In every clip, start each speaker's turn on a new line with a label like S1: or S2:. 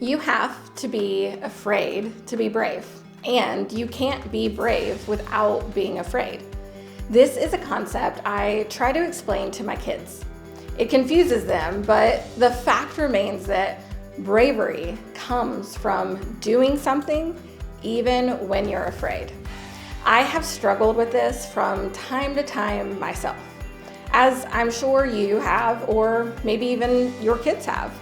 S1: You have to be afraid to be brave, and you can't be brave without being afraid. This is a concept I try to explain to my kids. It confuses them, but the fact remains that bravery comes from doing something even when you're afraid. I have struggled with this from time to time myself, as I'm sure you have, or maybe even your kids have.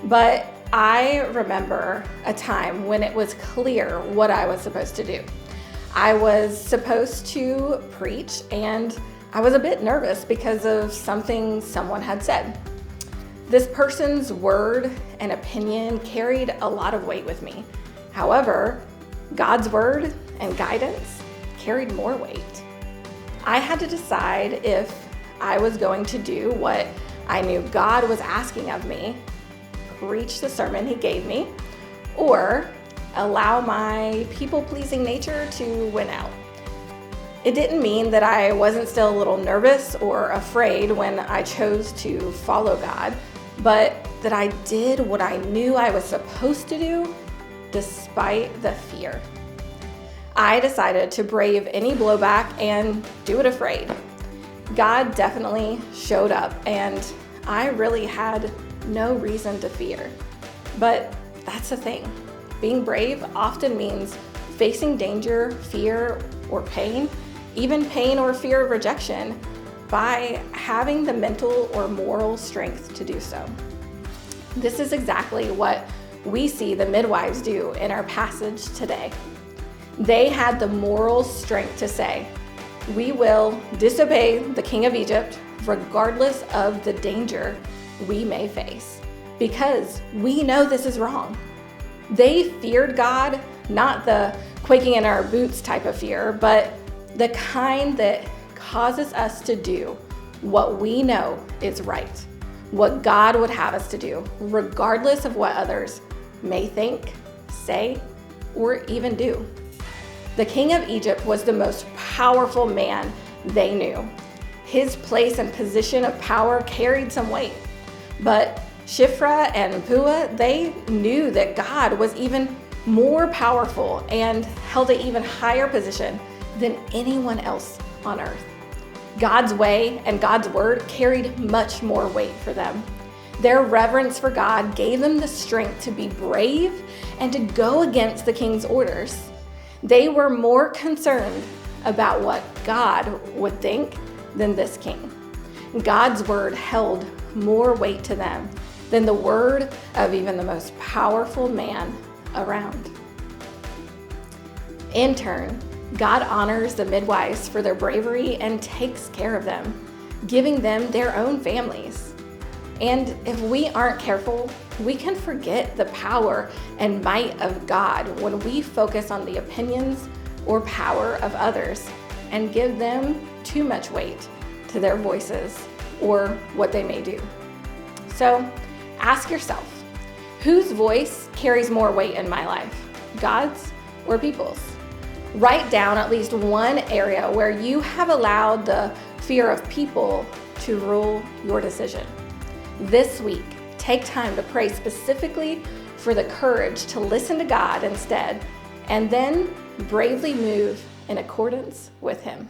S1: But I remember a time when it was clear what I was supposed to do. I was supposed to preach, and I was a bit nervous because of something someone had said. This person's word and opinion carried a lot of weight with me. However, God's word and guidance carried more weight. I had to decide if I was going to do what I knew God was asking of me, preach the sermon He gave me, or allow my people-pleasing nature to win out. It didn't mean that I wasn't still a little nervous or afraid when I chose to follow God, but that I did what I knew I was supposed to do despite the fear. I decided to brave any blowback and do it afraid. God definitely showed up, and I really had no reason to fear. But that's the thing. Being brave often means facing danger, fear, or pain, even pain or fear of rejection, by having the mental or moral strength to do so. This is exactly what we see the midwives do in our passage today. They had the moral strength to say, "We will disobey the king of Egypt regardless of the danger we may face, because we know this is wrong." They feared God, not the quaking in our boots type of fear, but the kind that causes us to do what we know is right, what God would have us to do, regardless of what others may think, say, or even do. The king of Egypt was the most powerful man they knew. His place and position of power carried some weight. But Shiphrah and Puah, they knew that God was even more powerful and held an even higher position than anyone else on earth. God's way and God's word carried much more weight for them. Their reverence for God gave them the strength to be brave and to go against the king's orders. They were more concerned about what God would think than this king. God's word held more weight to them than the word of even the most powerful man around. In turn, God honors the midwives for their bravery and takes care of them, giving them their own families. And if we aren't careful, we can forget the power and might of God when we focus on the opinions or power of others and give them too much weight to their voices or what they may do. So ask yourself, whose voice carries more weight in my life, God's or people's? Write down at least one area where you have allowed the fear of people to rule your decision. This week, take time to pray specifically for the courage to listen to God instead, and then bravely move in accordance with Him.